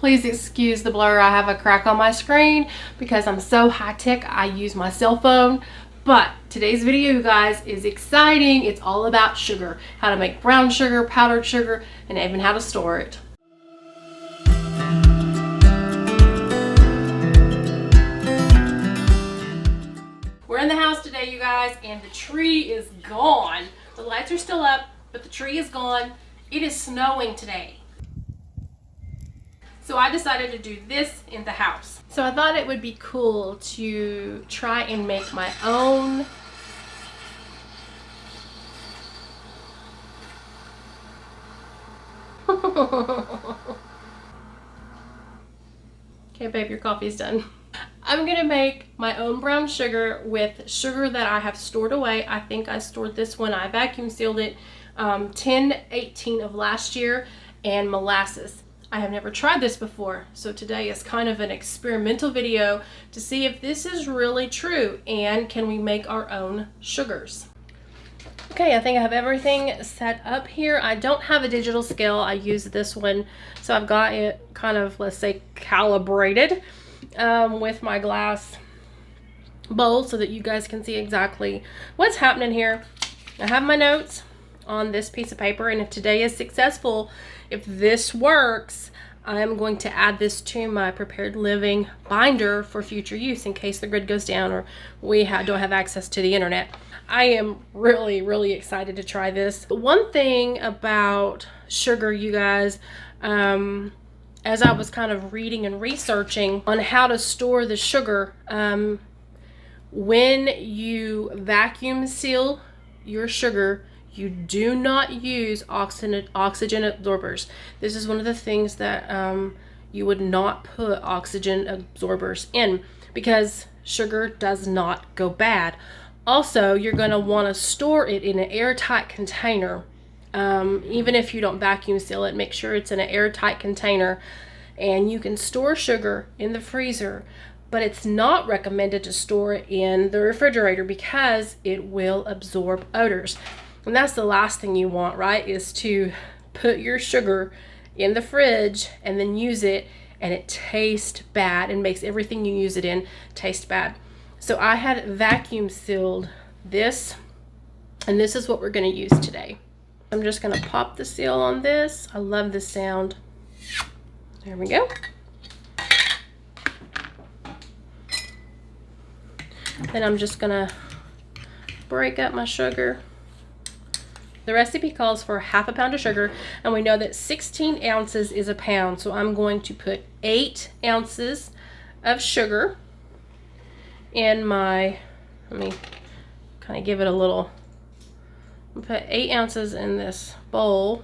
Please excuse the blur. I have a crack on my screen because I'm so high tech. I use my cell phone. But today's video, you guys, is exciting. It's all about sugar. How to make brown sugar, powdered sugar, and even how to store it. We're in the house today, you guys, and the tree is gone. The lights are still up, but the tree is gone. It is snowing today. So I decided to do this in the house. So I thought it would be cool to try and make my own Okay, babe, your coffee's done. I'm gonna make my own brown sugar with sugar that I have stored away. I think I stored this one, I vacuum sealed it 10/18 of last year, and molasses. I have never tried this before, so today is kind of an experimental video to see if this is really true and can we make our own sugars. Okay, I think I have everything set up here. I don't have a digital scale. I use this one, so I've got it kind of, let's say, calibrated with my glass bowl so that you guys can see exactly what's happening here. I have my notes on this piece of paper, and if today is successful, if this works, I'm going to add this to my prepared living binder for future use in case the grid goes down or we don't have access to the internet. I am really excited to try this. One thing about sugar, you guys, as I was kind of reading and researching on how to store the sugar, when you vacuum seal your sugar, you do not use oxygen absorbers. This is one of the things that you would not put oxygen absorbers in because sugar does not go bad. Also, you're going to want to store it in an airtight container. Even if you don't vacuum seal it, make sure it's in an airtight container. And you can store sugar in the freezer, but it's not recommended to store it in the refrigerator because it will absorb odors. And that's the last thing you want, right? Is to put your sugar in the fridge and then use it and it tastes bad and makes everything you use it in taste bad. So I had vacuum sealed this, and this is what we're going to use today. I'm just going to pop the seal on this. I love this sound. There we go. Then I'm just going to break up my sugar. The recipe calls for ½ pound of sugar, and we know that 16 ounces is a pound. So I'm going to put 8 ounces of sugar in my, let me kind of give it a little, I'll put 8 ounces in this bowl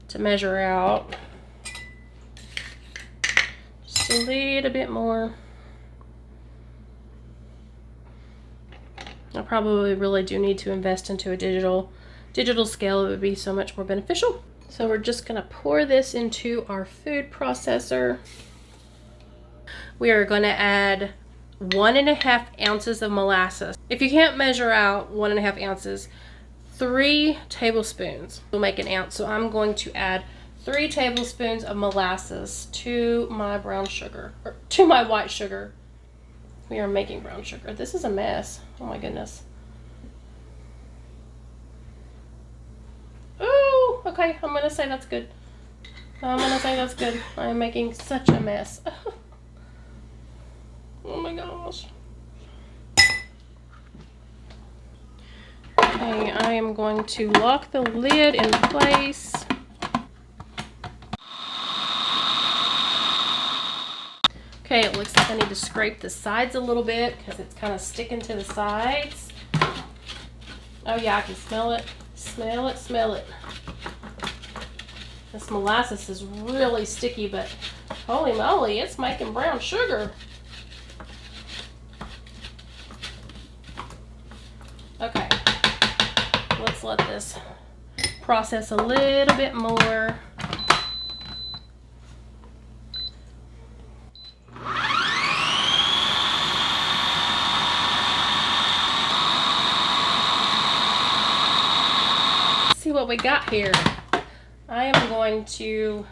to measure out. Just a little bit more. I probably really do need to invest into a digital scale. It would be so much more beneficial. So we're just going to pour this into our food processor. We are going to add 1½ ounces of molasses. If you can't measure out 1½ ounces, 3 tablespoons will make an ounce. So I'm going to add 3 tablespoons of molasses to my brown sugar, or to my white sugar. We are making brown sugar. This is a mess. Oh my goodness. Ooh, okay, I'm gonna say that's good. I'm gonna say that's good. I am making such a mess. Oh my gosh. Okay, I am going to lock the lid in place. Okay, it looks like I need to scrape the sides a little bit because it's kind of sticking to the sides. Oh yeah, I can smell it. Smell it, smell it. This molasses is really sticky, but holy moly, it's making brown sugar. Okay, let's let this process a little bit more. See what we got here. I am going to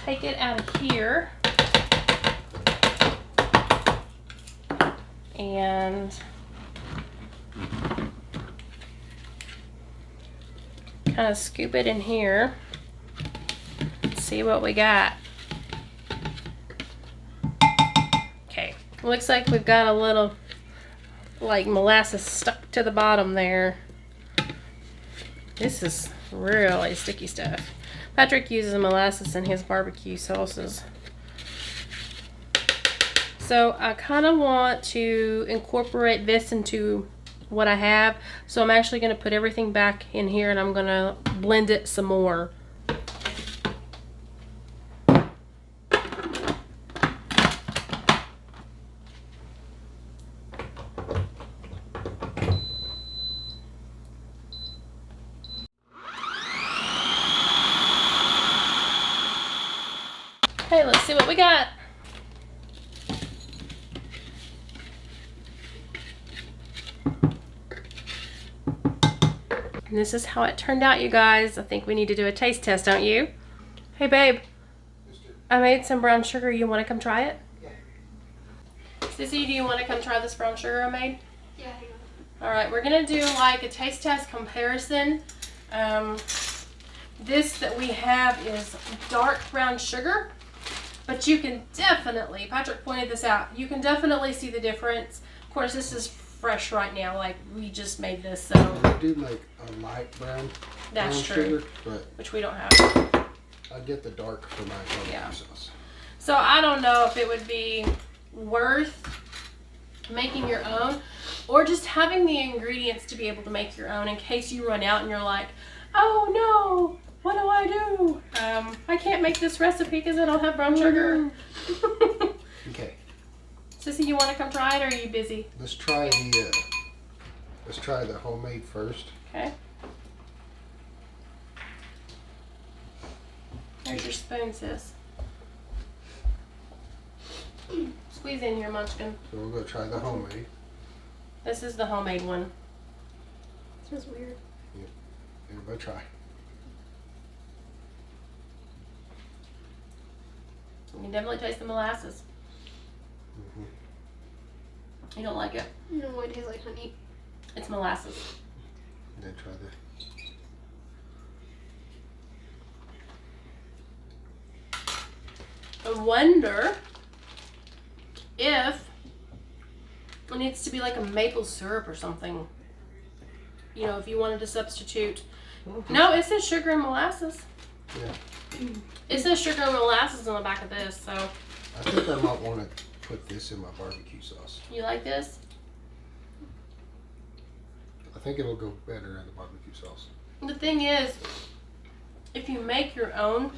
take it out of here and kind of scoop it in here. See what we got. Okay, looks like we've got a little like molasses stuck to the bottom there. This is really sticky stuff. Patrick uses molasses in his barbecue sauces. So I kind of want to incorporate this into what I have. So I'm actually going to put everything back in here and I'm going to blend it some more. Okay, let's see what we got. And this is how it turned out, you guys. I think we need to do a taste test, don't you? Hey, babe. I made some brown sugar. You want to come try it? Yeah. Sissy, do you want to come try this brown sugar I made? Yeah, hang on. All right, we're going to do like a taste test comparison. This that we have is dark brown sugar. But you can definitely, Patrick pointed this out, you can definitely see the difference. Of course, this is fresh right now, like we just made this, so. I do make a light brown. That's brown true. Sugar, but which we don't have. I get the dark for my barbecue sauce. So I don't know if it would be worth making your own or just having the ingredients to be able to make your own in case you run out and you're like, oh no. What do I do? I can't make this recipe because I don't have brown sugar. Okay. Sissy, you want to come try it or are you busy? Let's try the homemade first. Okay. Here's your spoon, sis. Squeeze in here, Munchkin. So we're going to try the homemade. This is the homemade one. It smells weird. Yeah. Everybody try. You can definitely taste the molasses. You don't like it? No, it tastes like honey. It's molasses. And then try the... I wonder if it needs to be like a maple syrup or something. You know, if you wanted to substitute. No, it says sugar and molasses. Yeah. It says sugar and molasses on the back of this, so. I think I might want to put this in my barbecue sauce. You like this? I think it'll go better in the barbecue sauce. The thing is, if you make your own,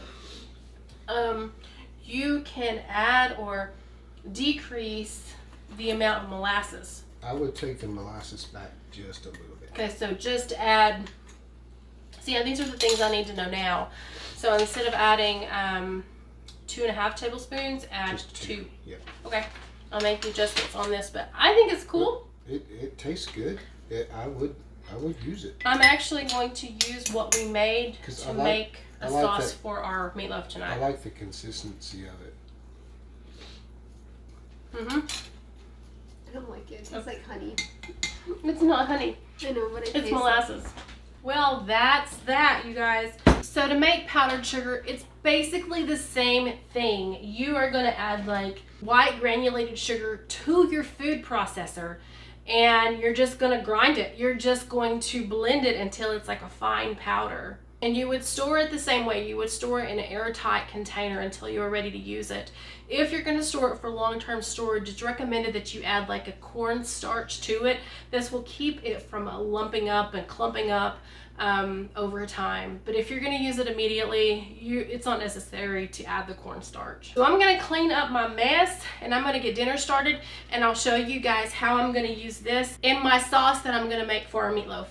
you can add or decrease the amount of molasses. I would take the molasses back just a little bit. Okay, so just add, see, yeah, these are the things I need to know now. So instead of adding 2.5 tablespoons, add Just 2. Yeah. Okay, I'll make the adjustments on this, but I think it's cool. It tastes good. I would use it. I'm actually going to use what we made to make a sauce that, for our meatloaf tonight. I like the consistency of it. I don't like it. It tastes like honey. It's not honey. I know, but It's molasses. Like. Well, that's that, you guys. So to make powdered sugar, it's basically the same thing. You are going to add like white granulated sugar to your food processor and you're just going to grind it. You're just going to blend it until it's like a fine powder. And you would store it the same way. You would store it in an airtight container until you are ready to use it. If you're going to store it for long-term storage, it's recommended that you add like a cornstarch to it. This will keep it from lumping up and clumping up over time. But if you're going to use it immediately, it's not necessary to add the cornstarch. So I'm going to clean up my mess and I'm going to get dinner started and I'll show you guys how I'm going to use this in my sauce that I'm going to make for our meatloaf.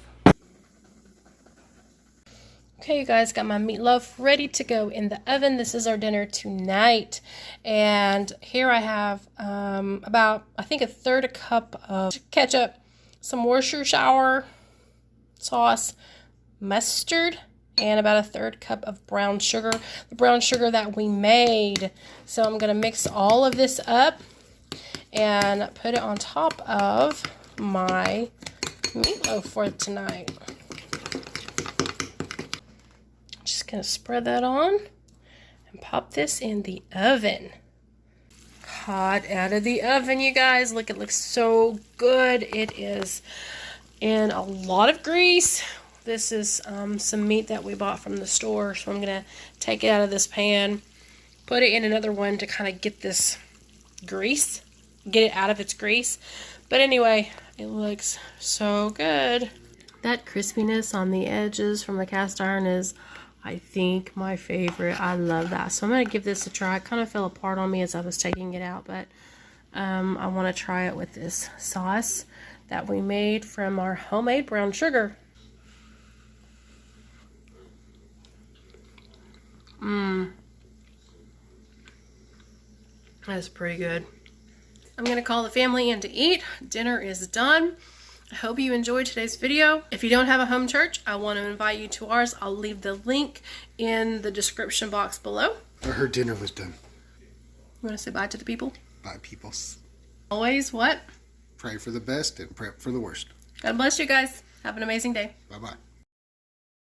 Okay, you guys, got my meatloaf ready to go in the oven. This is our dinner tonight. And here I have about, I think, 1/3 cup of ketchup, some Worcestershire sauce, mustard, and about a 1/3 cup of brown sugar, the brown sugar that we made. So I'm going to mix all of this up and put it on top of my meatloaf for tonight. Just going to spread that on and pop this in the oven. Hot out of the oven, you guys. Look, it looks so good. It is in a lot of grease. This is some meat that we bought from the store, so I'm gonna take it out of this pan, put it in another one to kind of get this grease, get it out of its grease. But anyway, it looks so good. That crispiness on the edges from the cast iron is, I think, my favorite. I love that. So I'm going to give this a try. It kind of fell apart on me as I was taking it out, but I want to try it with this sauce that we made from our homemade brown sugar. That's pretty good. I'm going to call the family in to eat. Dinner is done. I hope you enjoyed today's video. If you don't have a home church, I want to invite you to ours. I'll leave the link in the description box below. Her dinner was done. You want to say bye to the people? Bye, peoples. Always what? Pray for the best and prep for the worst. God bless you guys. Have an amazing day. Bye-bye.